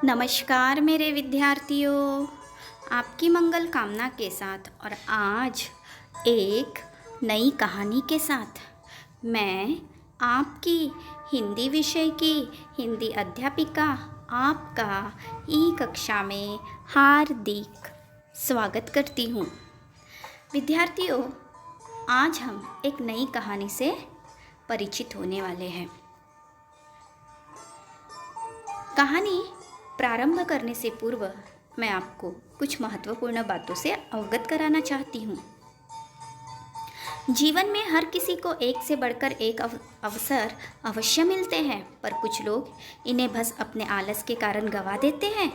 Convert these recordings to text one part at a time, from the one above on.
नमस्कार मेरे विद्यार्थियों, आपकी मंगल कामना के साथ और आज एक नई कहानी के साथ मैं आपकी हिंदी विषय की हिंदी अध्यापिका आपका ई कक्षा में हार्दिक स्वागत करती हूँ। विद्यार्थियों, आज हम एक नई कहानी से परिचित होने वाले हैं। कहानी प्रारंभ करने से पूर्व मैं आपको कुछ महत्वपूर्ण बातों से अवगत कराना चाहती हूँ। जीवन में हर किसी को एक से बढ़कर एक अवसर अवश्य मिलते हैं, पर कुछ लोग इन्हें बस अपने आलस के कारण गंवा देते हैं।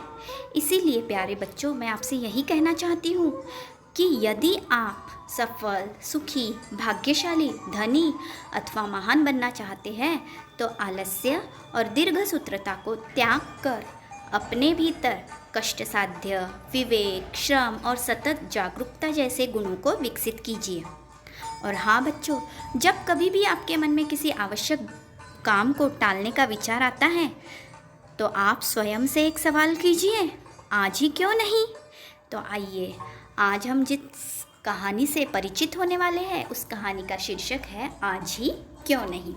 इसीलिए प्यारे बच्चों, मैं आपसे यही कहना चाहती हूँ कि यदि आप सफल, सुखी, भाग्यशाली, धनी अथवा महान बनना चाहते हैं तो आलस्य और दीर्घसूत्रता को त्याग कर अपने भीतर कष्टसाध्य, विवेक, श्रम और सतत जागरूकता जैसे गुणों को विकसित कीजिए। और हाँ बच्चों, जब कभी भी आपके मन में किसी आवश्यक काम को टालने का विचार आता है तो आप स्वयं से एक सवाल कीजिए, आज ही क्यों नहीं। तो आइए, आज हम जिस कहानी से परिचित होने वाले हैं उस कहानी का शीर्षक है आज ही क्यों नहीं।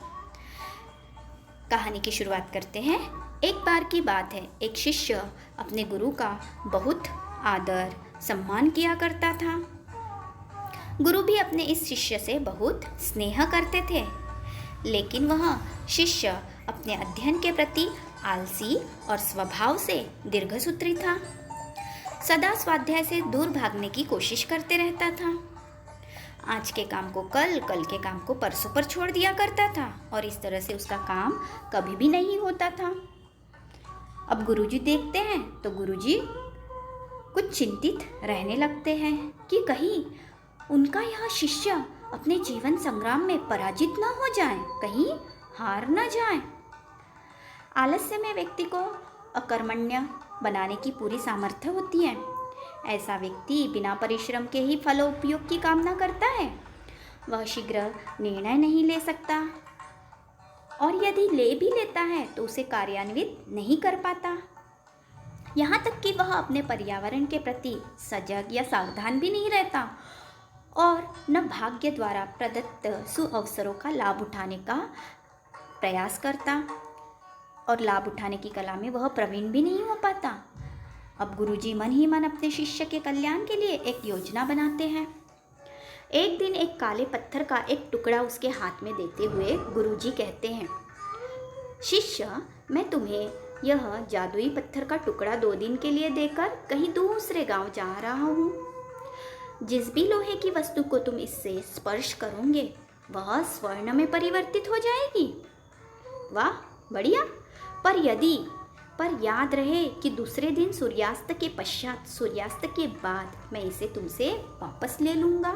कहानी की शुरुआत करते हैं। एक बार की बात है, एक शिष्य अपने गुरु का बहुत आदर सम्मान किया करता था। गुरु भी अपने इस शिष्य से बहुत स्नेह करते थे, लेकिन वह शिष्य अपने अध्ययन के प्रति आलसी और स्वभाव से दीर्घसूत्री था। सदा स्वाध्याय से दूर भागने की कोशिश करते रहता था। आज के काम को कल, कल के काम को परसों पर छोड़ दिया करता था और इस तरह से उसका काम कभी भी नहीं होता था। अब गुरुजी देखते हैं तो गुरुजी कुछ चिंतित रहने लगते हैं कि कहीं उनका यह शिष्य अपने जीवन संग्राम में पराजित न हो जाए, कहीं हार न जाए। आलस्य में व्यक्ति को अकर्मण्य बनाने की पूरी सामर्थ्य होती है। ऐसा व्यक्ति बिना परिश्रम के ही फलोपयोग की कामना करता है। वह शीघ्र निर्णय नहीं ले सकता और यदि ले भी लेता है तो उसे कार्यान्वित नहीं कर पाता। यहाँ तक कि वह अपने पर्यावरण के प्रति सजग या सावधान भी नहीं रहता और न भाग्य द्वारा प्रदत्त सुअवसरों का लाभ उठाने का प्रयास करता और लाभ उठाने की कला में वह प्रवीण भी नहीं हो पाता। अब गुरुजी मन ही मन अपने शिष्य के कल्याण के लिए एक योजना बनाते हैं। एक दिन एक काले पत्थर का एक टुकड़ा उसके हाथ में देते हुए गुरुजी कहते हैं, शिष्य, मैं तुम्हें यह जादुई पत्थर का टुकड़ा 2 दिन के लिए देकर कहीं दूसरे गांव जा रहा हूँ। जिस भी लोहे की वस्तु को तुम इससे स्पर्श करोगे वह स्वर्ण में परिवर्तित हो जाएगी। वाह, बढ़िया। पर याद रहे कि दूसरे दिन सूर्यास्त के पश्चात, सूर्यास्त के बाद मैं इसे तुमसे वापस ले लूँगा।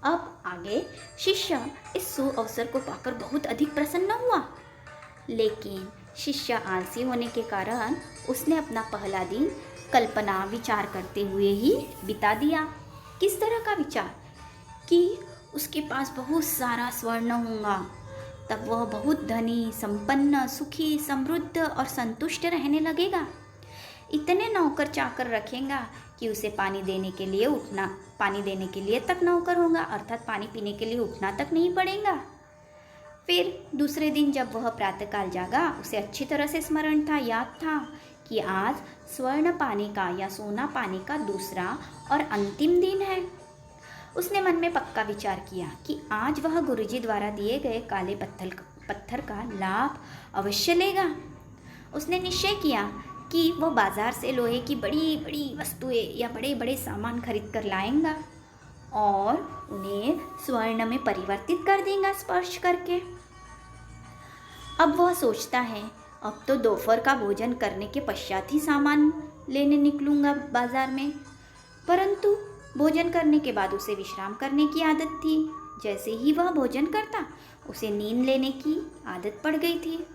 अब आगे शिष्य इस सुअवसर को पाकर बहुत अधिक प्रसन्न हुआ, लेकिन शिष्य आलसी होने के कारण उसने अपना पहला दिन कल्पना विचार करते हुए ही बिता दिया। किस तरह का विचार? कि उसके पास बहुत सारा स्वर्ण होगा, तब वह बहुत धनी, संपन्न, सुखी, समृद्ध और संतुष्ट रहने लगेगा। इतने नौकर चाकर रखेगा कि उसे पानी देने के लिए तक नौकर होगा, अर्थात पानी पीने के लिए उठना तक नहीं पड़ेगा। फिर दूसरे दिन जब वह प्रातःकाल जागा, उसे अच्छी तरह से स्मरण था, याद था कि आज स्वर्ण पाने का या सोना पाने का दूसरा और अंतिम दिन है। उसने मन में पक्का विचार किया कि आज वह गुरुजी द्वारा दिए गए काले पत्थर का लाभ अवश्य लेगा। उसने निश्चय किया कि वह बाजार से लोहे की बड़ी बड़ी वस्तुएं या बड़े बड़े सामान खरीद कर लाएगा और उन्हें स्वर्ण में परिवर्तित कर देगा स्पर्श करके। अब वह सोचता है, अब तो दोपहर का भोजन करने के पश्चात ही सामान लेने निकलूँगा बाजार में। परंतु भोजन करने के बाद उसे विश्राम करने की आदत थी। जैसे ही वह भोजन करता उसे नींद लेने की आदत पड़ गई थी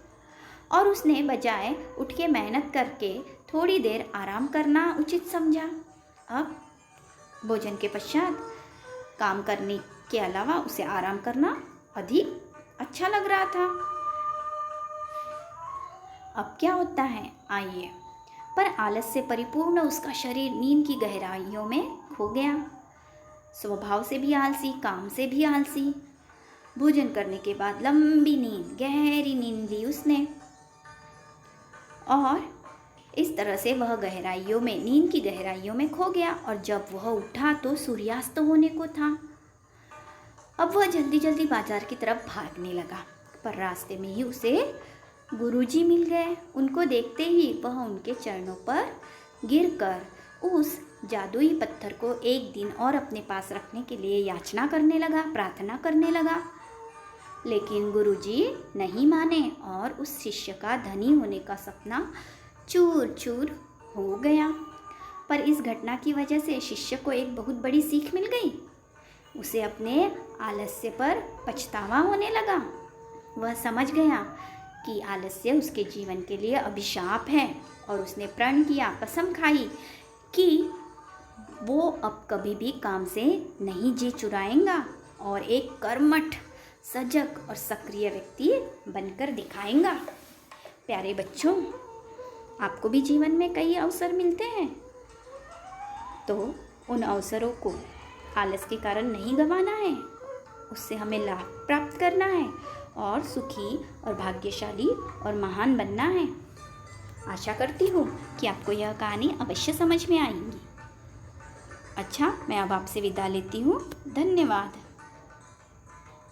और उसने बजाय उठ के मेहनत करके थोड़ी देर आराम करना उचित समझा। अब भोजन के पश्चात काम करने के अलावा उसे आराम करना अधिक अच्छा लग रहा था। अब क्या होता है, आइए। पर आलस से परिपूर्ण उसका शरीर नींद की गहराइयों में खो गया। स्वभाव से भी आलसी, काम से भी आलसी। भोजन करने के बाद लंबी नींद, गहरी नींद ली उसने, और इस तरह से वह गहराइयों में, नींद की गहराइयों में खो गया। और जब वह उठा तो सूर्यास्त होने को था। अब वह जल्दी जल्दी बाजार की तरफ भागने लगा, पर रास्ते में ही उसे गुरुजी मिल गए। उनको देखते ही वह उनके चरणों पर गिरकर उस जादुई पत्थर को एक दिन और अपने पास रखने के लिए याचना करने लगा, प्रार्थना करने लगा। लेकिन गुरुजी नहीं माने और उस शिष्य का धनी होने का सपना चूर चूर हो गया। पर इस घटना की वजह से शिष्य को एक बहुत बड़ी सीख मिल गई। उसे अपने आलस्य पर पछतावा होने लगा। वह समझ गया कि आलस्य उसके जीवन के लिए अभिशाप है, और उसने प्रण किया, कसम खाई कि वो अब कभी भी काम से नहीं जी चुराएगा और एक कर्मठ, सजग और सक्रिय व्यक्ति बनकर दिखाएगा। प्यारे बच्चों, आपको भी जीवन में कई अवसर मिलते हैं, तो उन अवसरों को आलस के कारण नहीं गंवाना है, उससे हमें लाभ प्राप्त करना है और सुखी और भाग्यशाली और महान बनना है। आशा करती हूँ कि आपको यह कहानी अवश्य समझ में आएगी। अच्छा, मैं अब आपसे विदा लेती हूँ। धन्यवाद।